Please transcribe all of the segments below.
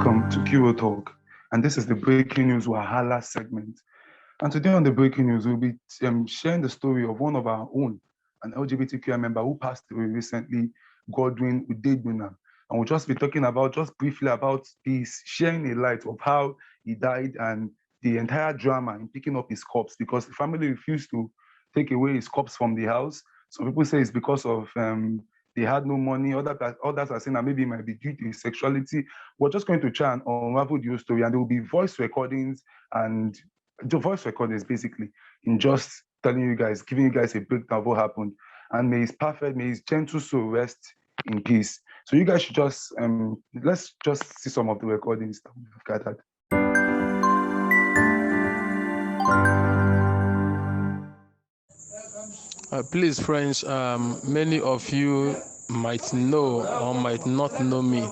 Welcome to QO Talk, and this is the Breaking News Wahala segment. And today on the Breaking News, we'll be sharing the story of one of our own, an LGBTQI member who passed away recently, Godwin Udegbunam. And we'll just be talking about, just briefly about this, sharing a light of how he died and the entire drama in picking up his corpse, because the family refused to take away his corpse from the house. Some people say it's because of they had no money. Others are saying that maybe it might be due to his sexuality. We're just going to try and unravel the whole story, and there will be voice recordings and the voice recordings basically in just telling you guys, giving you guys a breakdown of what happened. And may his gentle soul rest in peace. So you guys should just let's just see some of the recordings that we've gathered. Please, friends, many of you might know or might not know me.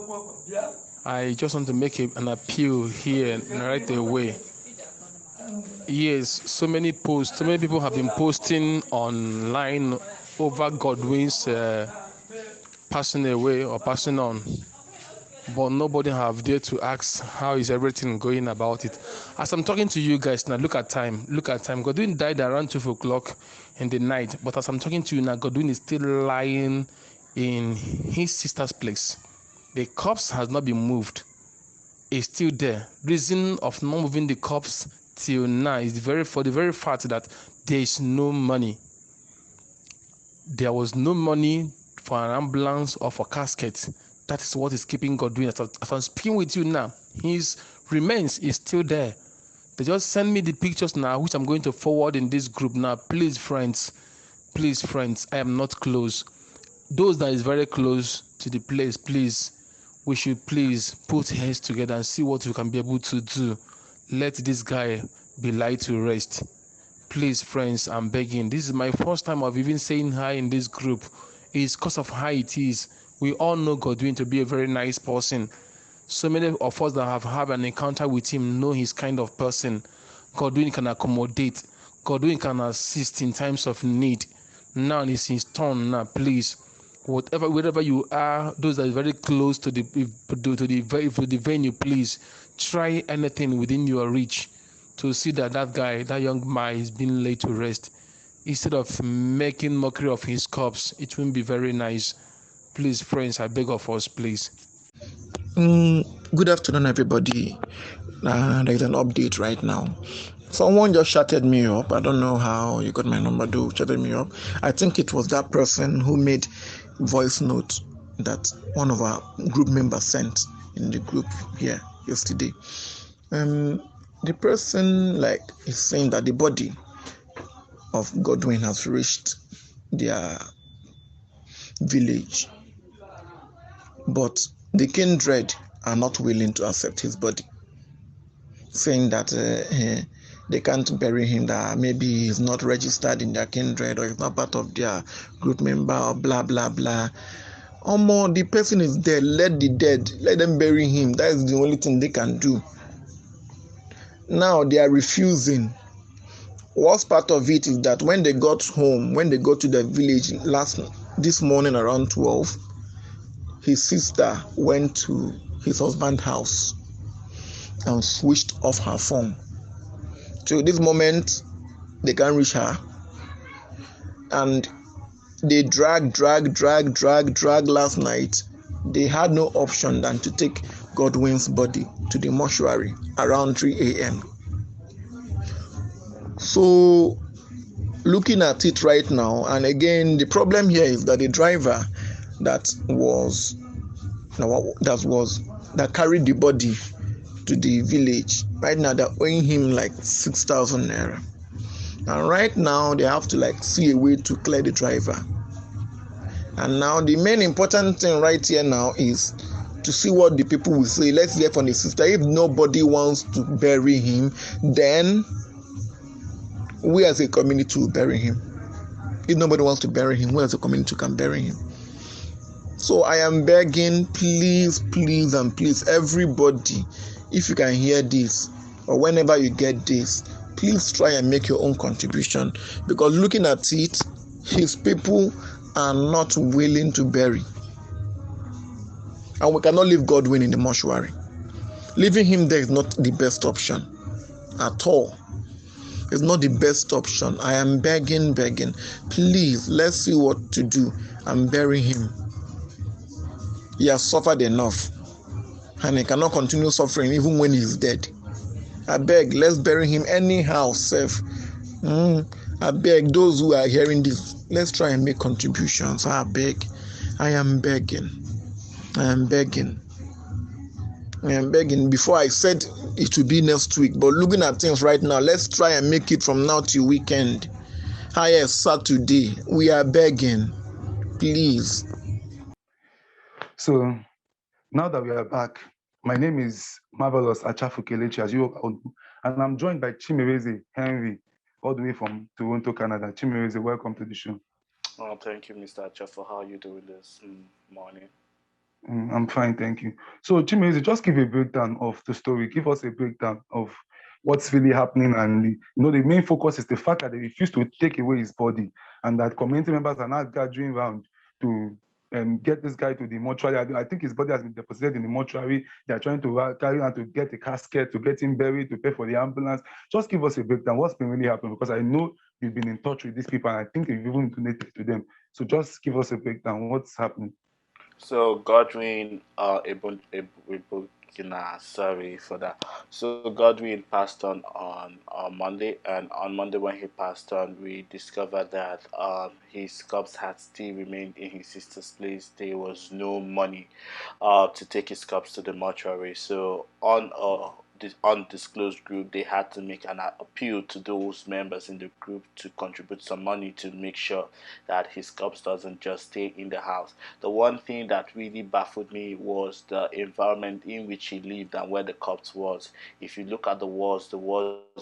I just want to make an appeal here right away. Yes, so many people have been posting online over Godwin's passing away or passing on, but nobody have dared to ask how is everything going about it. As I'm talking to you guys now, look at time. Godwin died around 12 o'clock in the night, but as I'm talking to you now, Godwin is still lying in his sister's place. The corpse has not been moved. It's still there. Reason of not moving the corpse till now is for the very fact that there is no money. There was no money for an ambulance or for casket. That is what is keeping Godwin. As I'm speaking with you now, his remains is still there. They just send me the pictures now, which I'm going to forward in this group now. Please, friends, I am not close. Those that is very close to the place, please, we should please put heads together and see what we can be able to do. Let this guy be laid to rest. Please, friends, I'm begging. This is my first time of even saying hi in this group. It's because of how it is. We all know Godwin to be a very nice person. So many of us that have had an encounter with him know he's kind of person. Godwin can accommodate. Godwin can assist in times of need. Now it's his turn. Now, please, wherever you are, those that are very close to the venue, please try anything within your reach to see that young man is being laid to rest. Instead of making mockery of his corpse, it will be very nice. Please, friends, I beg of us, please. Good afternoon, everybody. There's an update right now. Someone just chatted me up. I don't know how you got my number, though. Chatted me up. I think it was that person who made voice note that one of our group members sent in the group here yesterday. The person is saying that the body of Godwin has reached their village, but the kindred are not willing to accept his body, saying that they can't bury him, that maybe he's not registered in their kindred or he's not part of their group member or blah blah blah. The person is dead. Let the dead, let them bury him. That is the only thing they can do. Now they are refusing. Worst part of it is that when they got home, when they got to the village this morning around 12, his sister went to his husband's house and switched off her phone. Till this moment, they can't reach her. And they dragged last night. They had no option than to take Godwin's body to the mortuary around 3 a.m. So, looking at it right now, and again, the problem here is that the driver that carried the body to the village, right now they're owing him 6,000 naira. And right now they have to see a way to clear the driver. And now the main important thing right here now is to see what the people will say. Let's hear from the sister. If nobody wants to bury him, then we as a community will bury him. If nobody wants to bury him, we as a community can bury him. So I am begging, please, everybody, if you can hear this or whenever you get this, please try and make your own contribution, because looking at it, his people are not willing to bury. And we cannot leave Godwin in the mortuary. Leaving him there is not the best option at all. It's not the best option. I am begging. Please, let's see what to do and bury him. He has suffered enough, and he cannot continue suffering even when he's dead. I beg, let's bury him anyhow, safe. I beg those who are hearing this, let's try and make contributions. I beg. I am begging. Before I said it will be next week, but looking at things right now, let's try and make it from now till weekend. Yes, Saturday. We are begging. Please. So now that we are back, my name is Marvelous Achafukelechi, as you and I'm joined by Chimereze Henry, all the way from Toronto, Canada. Chimereze, welcome to the show. Oh, thank you, Mr. Acha, for how you doing this morning. I'm fine, thank you. So Chimereze, just give a breakdown of the story. Give us a breakdown of what's really happening, and the main focus is the fact that they refuse to take away his body, and that community members are now gathering around to get this guy to the mortuary. I think his body has been deposited in the mortuary. They are trying to carry on to get a casket, to get him buried, to pay for the ambulance. Just give us a breakdown. What's been really happening? Because I know you've been in touch with these people, and I think you've even donated to them. So just give us a breakdown. What's happening? So Godwin, sorry for that. So Godwin passed on Monday, and on Monday when he passed on, we discovered that his cups had still remained in his sister's place. There was no money to take his cups to the mortuary. So on this undisclosed group, they had to make an appeal to those members in the group to contribute some money to make sure that his cups doesn't just stay in the house. The one thing that really baffled me was the environment in which he lived and where the corpse was. If you look at the walls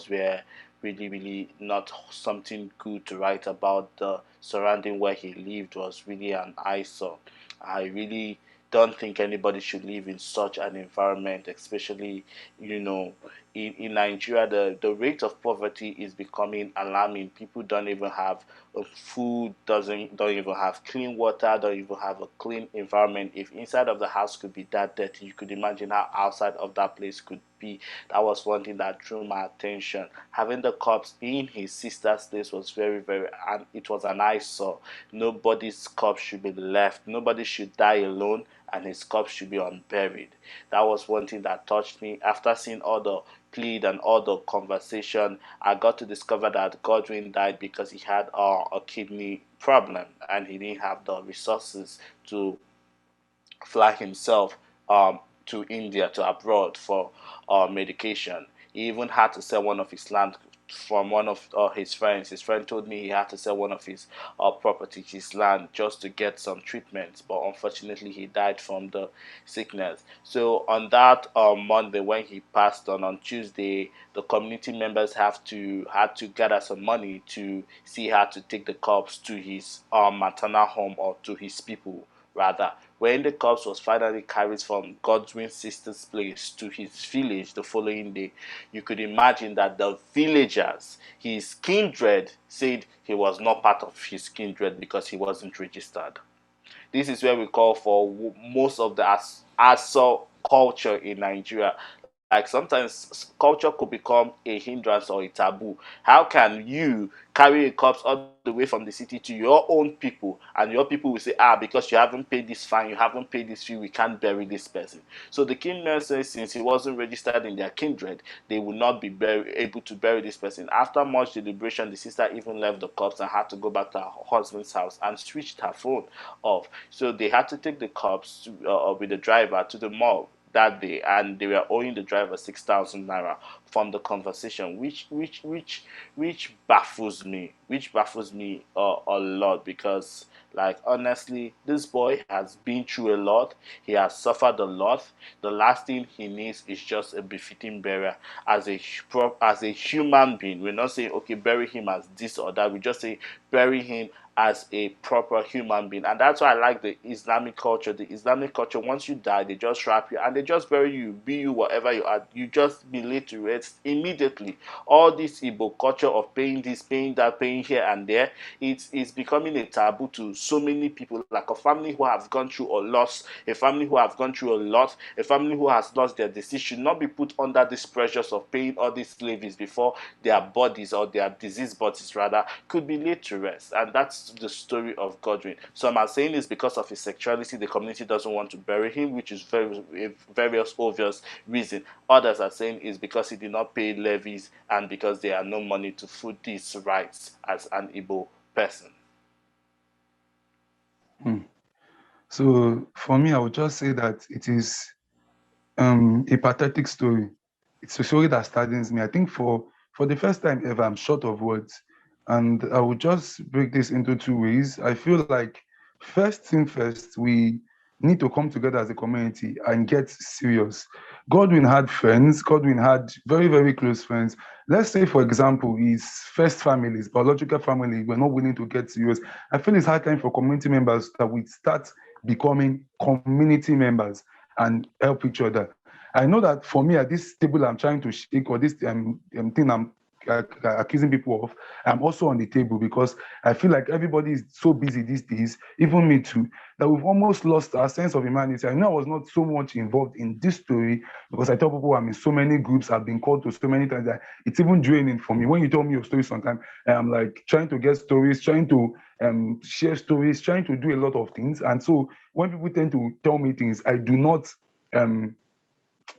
were really not something good to write about. The surrounding where he lived was really an eyesore. I really don't think anybody should live in such an environment, especially, you know, in Nigeria, the rate of poverty is becoming alarming. People don't even have food, don't even have clean water, don't even have a clean environment. If inside of the house could be that dirty, you could imagine how outside of that place could be. That was one thing that drew my attention. Having the corpse in his sister's place was very, and it was an eyesore. Nobody's corpse should be left. Nobody should die alone, and his corpse should be unburied. That was one thing that touched me. After seeing all the plead and all the conversation, I got to discover that Godwin died because he had a kidney problem, and he didn't have the resources to fly himself to India, to abroad for medication. He even had to sell one of his land from one of his friends. His friend told me he had to sell one of his property, his land, just to get some treatment. But unfortunately, he died from the sickness. So on that Monday, when he passed on Tuesday, the community members had to gather some money to see how to take the corpse to his maternal home, or to his people rather. When the corpse was finally carried from Godwin's sister's place to his village the following day, you could imagine that the villagers, his kindred, said he was not part of his kindred because he wasn't registered. This is where we call for most of the assault culture in Nigeria. Like sometimes culture could become a hindrance or a taboo. How can you carry a corpse all the way from the city to your own people, and your people will say, because you haven't paid this fine, you haven't paid this fee, we can't bury this person. So the kingdom says, since he wasn't registered in their kindred, they will not be able to bury this person. After much deliberation, the sister even left the corpse and had to go back to her husband's house and switched her phone off. So they had to take the corpse with the driver to the morgue that day, and they were owing the driver 6,000 naira from the conversation, which baffles me, a lot, because, like, honestly, this boy has been through a lot. He has suffered a lot. The last thing he needs is just a befitting burial as a human being. We're not saying, okay, bury him as this or that. We just say bury him as a proper human being. And that's why I like the Islamic culture. The Islamic culture, once you die, they just wrap you and they just bury you, be you whatever you are. You just be laid to rest immediately. All this Igbo culture of paying this, paying that, paying here and there, it's becoming a taboo to so many people. Like a family who have gone through a loss, a family who have gone through a lot, a family who has lost their disease should not be put under these pressures of paying all these levies before their bodies, or their diseased bodies rather, could be laid to rest. And that's the story of Godwin. Some are saying it's because of his sexuality the community doesn't want to bury him, which is a very obvious reason. Others are saying it's because he did not pay levies and because there are no money to foot these rights as an Igbo person. So for me, I would just say that it is a pathetic story. It's a story that saddens me. I think for the first time ever, I'm short of words. And I would just break this into two ways. I feel like first thing first, we need to come together as a community and get serious. Godwin had friends. Godwin had very, very close friends. Let's say, for example, his first family, his biological family, were not willing to get serious. I feel it's hard time for community members that we start becoming community members and help each other. I know that for me, at this table I'm trying to shake, or this thing I'm accusing people of, I'm also on the table because I feel like everybody is so busy these days, even me too, that we've almost lost our sense of humanity. I know I was not so much involved in this story because I tell people I'm in so many groups, I've been called to so many times that it's even draining for me. When you tell me your story sometimes, I'm like trying to get stories, trying to share stories, trying to do a lot of things. And so when people tend to tell me things, I do not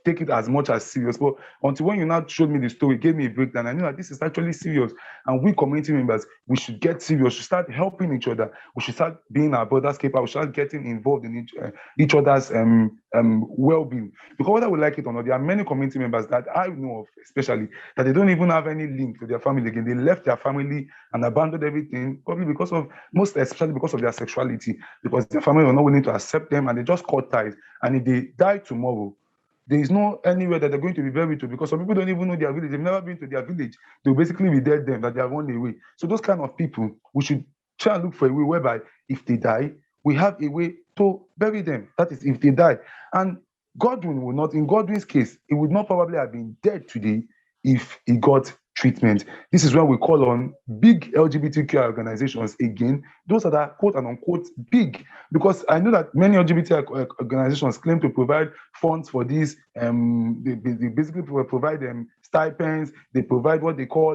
take it as much as serious. But until when you now showed me the story, gave me a breakdown, I knew that this is actually serious. And we community members, we should get serious. We should start helping each other. We should start being our brother's keeper. We should start getting involved in each other's well-being. Because whether we like it or not, there are many community members that I know of, especially, that they don't even have any link to their family again. They left their family and abandoned everything, probably because of, most especially because of their sexuality, because their family were not willing to accept them, and they just cut ties. And if they die tomorrow, there is no anywhere that they're going to be buried to, because some people don't even know their village. They've never been to their village. They'll basically be dead then, that they have run away. So those kind of people, we should try and look for a way whereby if they die, we have a way to bury them. That is, if they die. And Godwin will not, in Godwin's case, he would not probably have been dead today if he got treatment. This is where we call on big LGBTQI organizations again, those that are quote and unquote big, because I know that many LGBTQI organizations claim to provide funds for these. They basically provide stipends. They provide what they call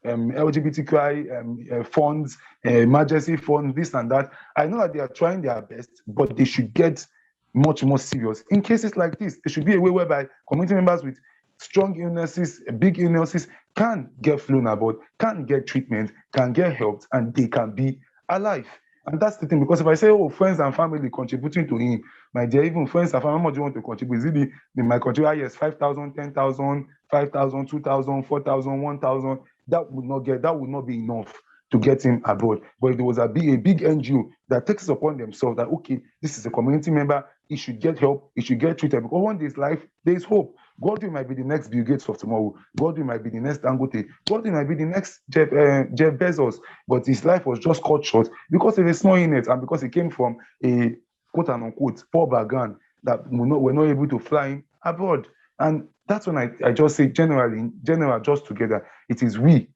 LGBTQI funds, emergency funds, this and that. I know that they are trying their best, but they should get much more serious. In cases like this, there should be a way whereby community members with strong illnesses, big illnesses, can get flown about, can get treatment, can get helped, and they can be alive. And that's the thing, because if I say, oh, friends and family contributing to him, my dear, even friends and family, how much do you want to contribute? Is it they might contribute, yes, 5,000, 10,000, 5,000, 2,000, 4,000, 1,000, that would not be enough to get him abroad. But if there was a big NGO that takes it upon themselves that, okay, this is a community member, he should get help, he should get treated, because one day's life, there is hope. Godwin might be the next Bill Gates of tomorrow. Godwin might be the next Dangote. Godwin might be the next Jeff Bezos. But his life was just cut short because of a small illness, and because he came from a quote and unquote poor background that were not able to fly him abroad. And that's when I just say, in general, just together, it is we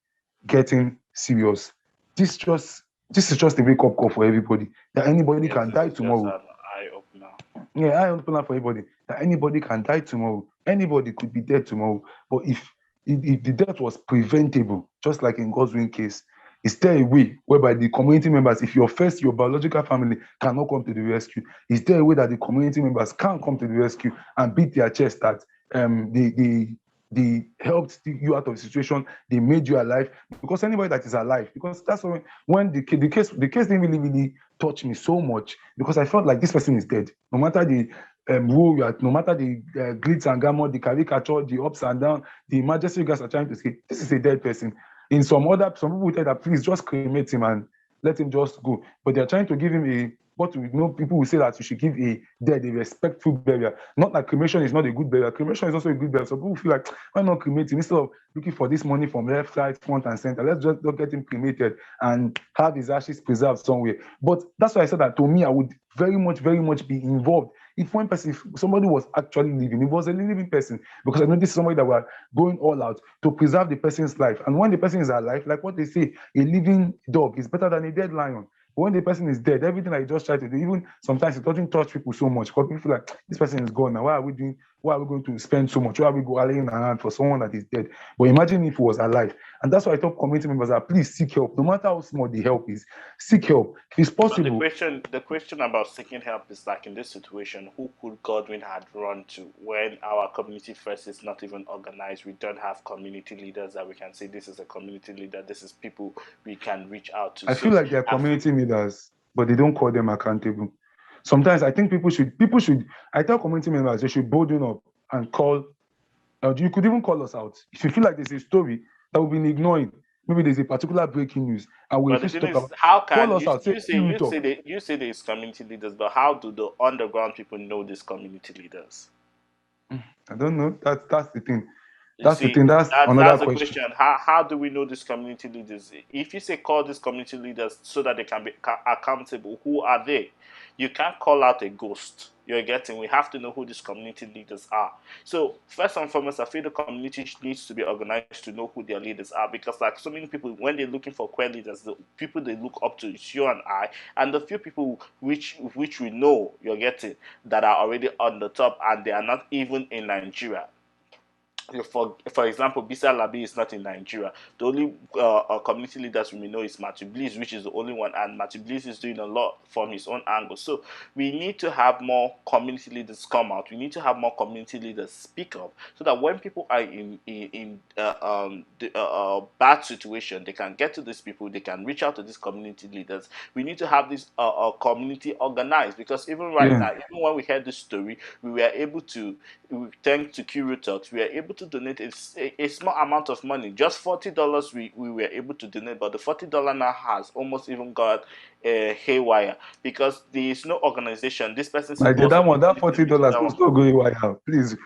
getting serious. This is just a wake-up call for everybody, that anybody can die tomorrow. Yeah, eye opener for everybody, that anybody can die tomorrow. Anybody could be dead tomorrow. But if the death was preventable, just like in Godwin's case, is there a way whereby the community members, if your biological family cannot come to the rescue, is there a way that the community members can come to the rescue and beat their chest that they helped you out of the situation, they made you alive? Because anybody that is alive, because that's when the case didn't really touch me so much, because I felt like this person is dead. No matter the role you are, no matter the glitz and glamour, the caricature, the ups and downs, the emergency you guys are trying to say, this is a dead person. Some people tell that please just cremate him and let him just go. But they're trying to give him But we know people will say that you should give a dead a respectful burial. Not that cremation is not a good burial. Cremation is also a good burial. So people feel like, why not cremate him instead of looking for this money from left, right, front, and center? Let's just not get him cremated and have his ashes preserved somewhere. But that's why I said that to me, I would very much be involved. If one person, if somebody was actually living, it was a living person, because I know this is somebody that were going all out to preserve the person's life. And when the person is alive, like what they say, a living dog is better than a dead lion. But when the person is dead, everything I just try to do, even sometimes it doesn't touch people so much, because people feel like this person is gone now. Why are we doing? Why are we going to spend so much? Why are we going around for someone that is dead? But imagine if he was alive. And that's why I tell community members that please seek help, no matter how small the help is. Seek help if it's But possible. the question about seeking help is like, in this situation, who could Godwin had run to when our community first is not even organized? We don't have community leaders that we can say this is a community leader. This is people we can reach out to. I feel like they're community leaders, but they don't call them accountable. Sometimes I think people should. I tell community members they should bolding up and call. You could even call us out if you feel like there's a story that we've been ignoring. Maybe there's a particular breaking news, and we But the refuse to thing talk is, about. how Call can us out. Say you talk. you say there's community leaders, but how do the underground people know these community leaders? I don't know. That's the thing. You That's the see, thing. That's another that's the question. question. How do we know these community leaders? If you say call these community leaders so that they can be accountable, who are they? You can't call out a ghost. You're getting. We have to know who these community leaders are. So first and foremost, I feel the community needs to be organized to know who their leaders are, because like so many people, when they're looking for queer leaders, the people they look up to is you and I, and the few people which we know you're getting that are already on the top, and they are not even in Nigeria. For example, Bisa Labi is not in Nigeria. The only community leaders we may know is Matthew Bliss, which is the only one, and Matthew Bliss is doing a lot from his own angle. So we need to have more community leaders come out. We need to have more community leaders speak up, so that when people are in bad situation, they can get to these people. They can reach out to these community leaders. We need to have this community organized, because even right Yeah. now, even when we heard this story, we were able to, thanks to Q Talks, we were able to donate a small amount of money, just $40. We were able to donate, but the $40 now has almost even got haywire, because there is no organization. This person I did supposed that to one. That contribute to $40 that one. must not go away now. Please.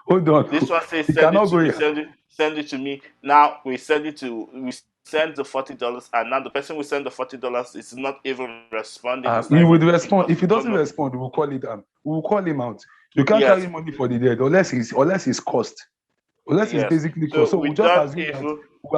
Hold on. This one says It send it cannot to go me, here. send it to me. Now we send the $40, and now the person who send the $40 is not even responding. It's not He even would picking respond. up. If he We don't doesn't know. respond, we will call it we will call him out. You can't Yes, carry money for the dead unless he's cost. Unless he's yes. basically cost. So So we we'll just don't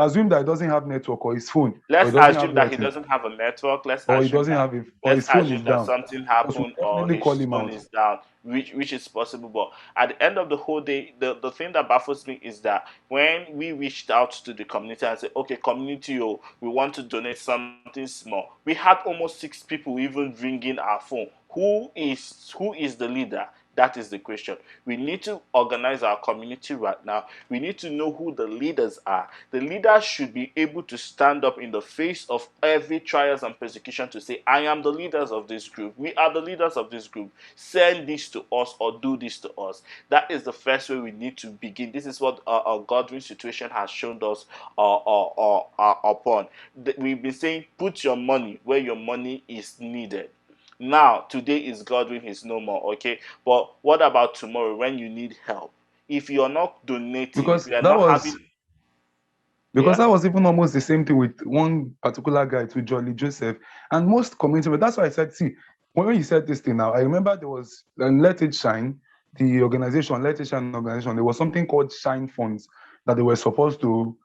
assume that even. he doesn't have network, or his phone, or he Let's doesn't have assume that he anything, doesn't have a network. or he doesn't have it, or Let's his phone is assume that down. something Because we'll happened or definitely call his him phone out. is down, which is possible. But at the end of the whole day, the thing that baffles me is that when we reached out to the community and said, okay, community, oh, we want to donate something small, we had almost 6 people even ringing our phone. Who is the leader? That is the question. We need to organize our community right now. We need to know who the leaders are. The leaders should be able to stand up in the face of every trials and persecution to say, I am the leaders of this group. We are the leaders of this group. Send this to us or do this to us. That is the first way we need to begin. This is what our Godwin situation has shown us upon. We've been saying, put your money where your money is needed. Now, today is Godwin, he's no more, okay? But what about tomorrow when you need help? If you're not donating, if Because you're that not was having, because yeah, that was even almost the same thing with one particular guy, to Jolly Joseph. And most community, but that's why I said, see, when you said this thing now, I remember there was Let It Shine, the organization, Let It Shine organization, there was something called Shine Funds that they were supposed to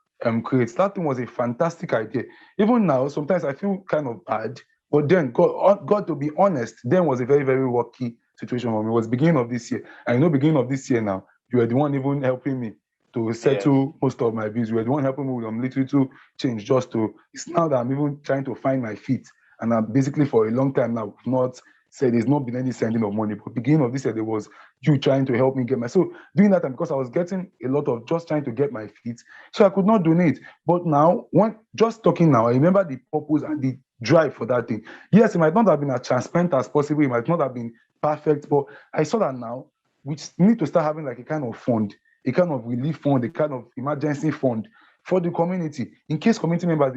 create. That thing was a fantastic idea. Even now, sometimes I feel kind of bad, but then God, to be honest, then was a very rocky situation for me. It was beginning of this year. I know beginning of this year now, you were the one even helping me to yes, settle most of my bills. You were the one helping me with some little change just to. It's now that I'm even trying to find my feet, and I'm basically for a long time now not said there's not been any sending of money. But beginning of this year, there was you trying to help me get my. So doing that, and because I was getting a lot of just trying to get my feet, so I could not donate. But now, when just talking now, I remember the purpose and the drive for that thing. Yes, it might not have been as transparent as possible. It might not have been perfect, but I saw that now we need to start having like a kind of fund, a kind of relief fund, a kind of emergency fund for the community, in case community members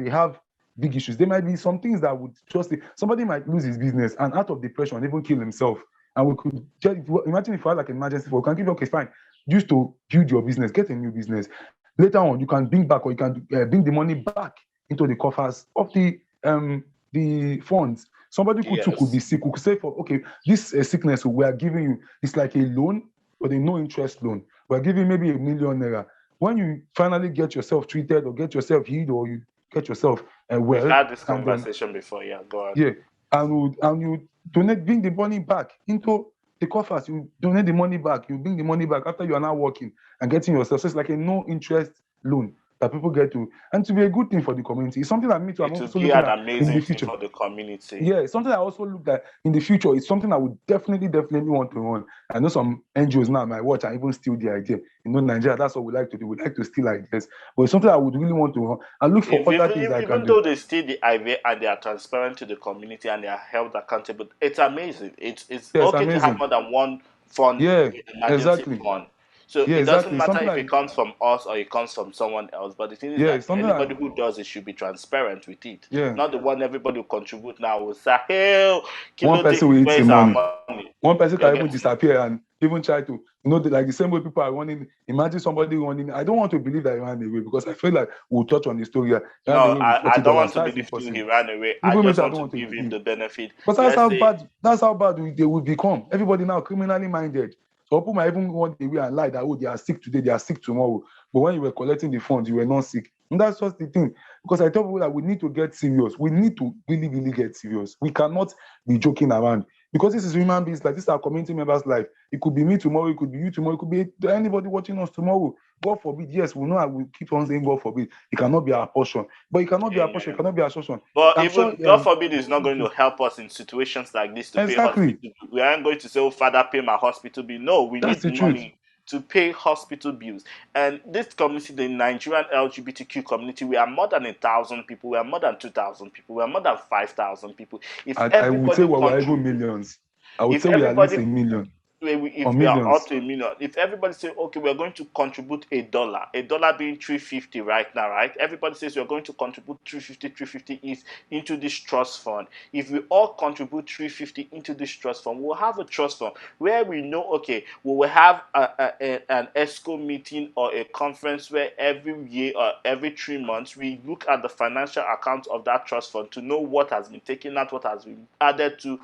big issues. There might be some things that would just somebody might lose his business and out of depression even kill himself. And we could just imagine if we had like an emergency, we can give you, okay, fine, use to build your business, get a new business. Later on, you can bring back, or you can bring the money back into the coffers of the funds. Somebody could be sick. We could say, for okay, this sickness we are giving you is like a loan, but a no interest loan. We're giving maybe ₦1 million. When you finally get yourself treated or get yourself healed or you get yourself well, we've had this conversation before. Yeah, go on. Yeah, and you donate, bring the money back into the coffers. You donate the money back. You bring the money back after you are now working and getting yourself. So it's like a no interest loan that people get to, and to be a good thing for the community. It's something that me too, I'm also looking at in the future. For the community. Yeah, it's something I also look at in the future. It's something I would definitely want to run. I know some NGOs now might watch and even steal the idea. You know, Nigeria, that's what we like to do. We like to steal ideas. But it's something I would really want to run and look for other things that I can do. Even though they steal the idea and they are transparent to the community and they are held accountable, it's amazing. It's okay to have more than one fund, emergency fund. So it doesn't matter if it comes from us or it comes from someone else. But the thing is that anybody who does it should be transparent with it. Not the one everybody will contribute now will say, hey, one person will eat the money. One person can even disappear and even try to, like the same way people are running. Imagine somebody running. I don't want to believe that he ran away because I feel like we'll touch on the story. No, I don't want to believe he ran away. I just want to give him the benefit. But that's how bad they will become. Everybody now criminally minded. So people might even want away and lie that, oh, they are sick today, they are sick tomorrow. But when you were collecting the funds, you were not sick. And that's just the thing. Because I tell people that we need to get serious. We need to really, really get serious. We cannot be joking around. Because this is human beings, like this is our community members' life. It could be me tomorrow, it could be you tomorrow, it could be anybody watching us tomorrow. God forbid, yes, we know I will keep on saying God forbid. It cannot be our portion. But it cannot be our portion, it cannot be our portion. But even God forbid is not going to help us in situations like this to pay hospital. We aren't going to say, oh, Father, pay my hospital bill. No, we need money to pay hospital bills. And this community, the Nigerian LGBTQ community, we are more than 1,000 people, we are more than 2,000 people, we are more than 5,000 people. I would say we're even millions. I would say we are at least 1 million. If we are up to 1 million, if everybody says, okay, we're going to contribute $1 being 350 right now, right? Everybody says we're going to contribute 350 into this trust fund. If we all contribute 350 into this trust fund, we'll have a trust fund where we know, okay, we will have an ESCO meeting or a conference where every year or every 3 months we look at the financial account of that trust fund to know what has been taken out, what has been added to,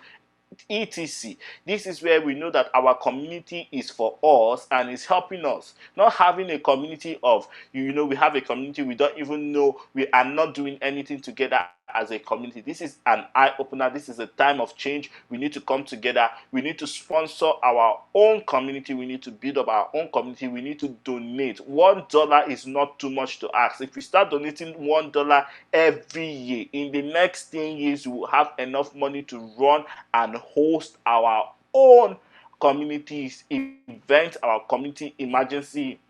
etc. This is where we know that our community is for us and is helping us. Not having a community of, we have a community, we don't even know, we are not doing anything together as a community. This is an eye-opener. This is a time of change. We need to come together. We need to sponsor our own community. We need to build up our own community. We need to donate. $1 is not too much to ask. If we start donating $1 every year, in the next 10 years, we will have enough money to run and host our own communities events, our community emergency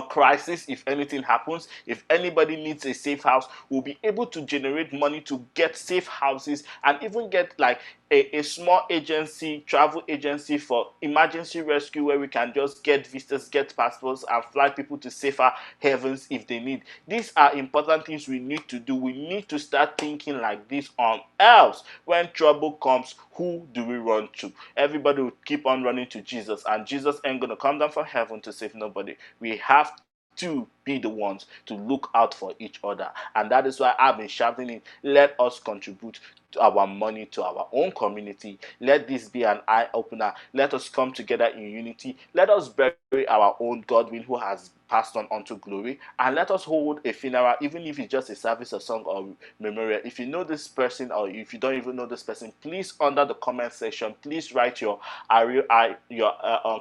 crisis. If anything happens, if anybody needs a safe house, we'll be able to generate money to get safe houses and even get like a small agency, travel agency for emergency rescue where we can just get visas, get passports and fly people to safer havens if they need. These are important things we need to do. We need to start thinking like this, or else when trouble comes, who do we run to? Everybody will keep on running to Jesus, and Jesus ain't gonna come down from heaven to save nobody. We have to be the ones to look out for each other, and that is why I've been shouting it. Let us contribute to our money to our own community. Let this be an eye-opener. Let us come together in unity. Let us bury our own Godwin who has passed on unto glory, and let us hold a funeral, even if it's just a service, a song, or memorial. If you know this person, or if you don't even know this person, please, under the comment section, please write your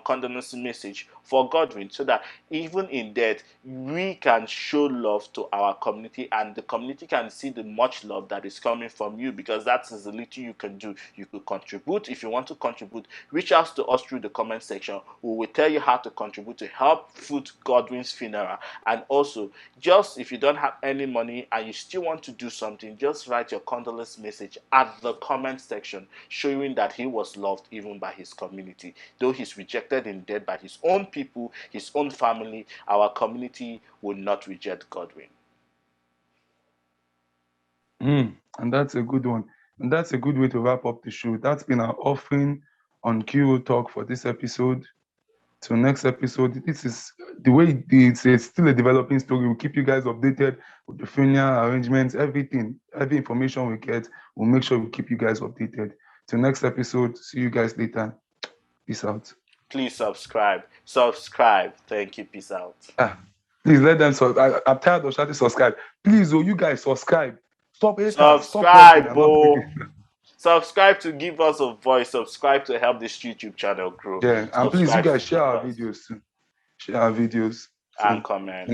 condolence message for Godwin, so that even in death we can show love to our community, and the community can see the much love that is coming from you, because that is the little you can do. You could contribute. If you want to contribute, reach out to us through the comment section. We will tell you how to contribute to help foot Godwin's funeral. And also, just if you don't have any money and you still want to do something, just write your condolence message at the comment section, showing that he was loved even by his community. Though he's rejected in death by his own people, his own family, our community will not reject Godwin. And that's a good one. And that's a good way to wrap up the show. That's been our offering on Kiro Talk for this episode. Till next episode, this is the way it's still a developing story. We'll keep you guys updated with the funeral arrangements, everything, every information we get. We'll make sure we keep you guys updated. Till next episode, see you guys later. Peace out. Please subscribe. Subscribe. Thank you. Peace out. Please let them. I'm tired of shouting subscribe. Please, you guys subscribe. Stop it. Subscribe, subscribe to give us a voice. Subscribe to help this YouTube channel grow. Yeah, and please, you Subscribe guys to share our us. videos too. Share our videos. And comment.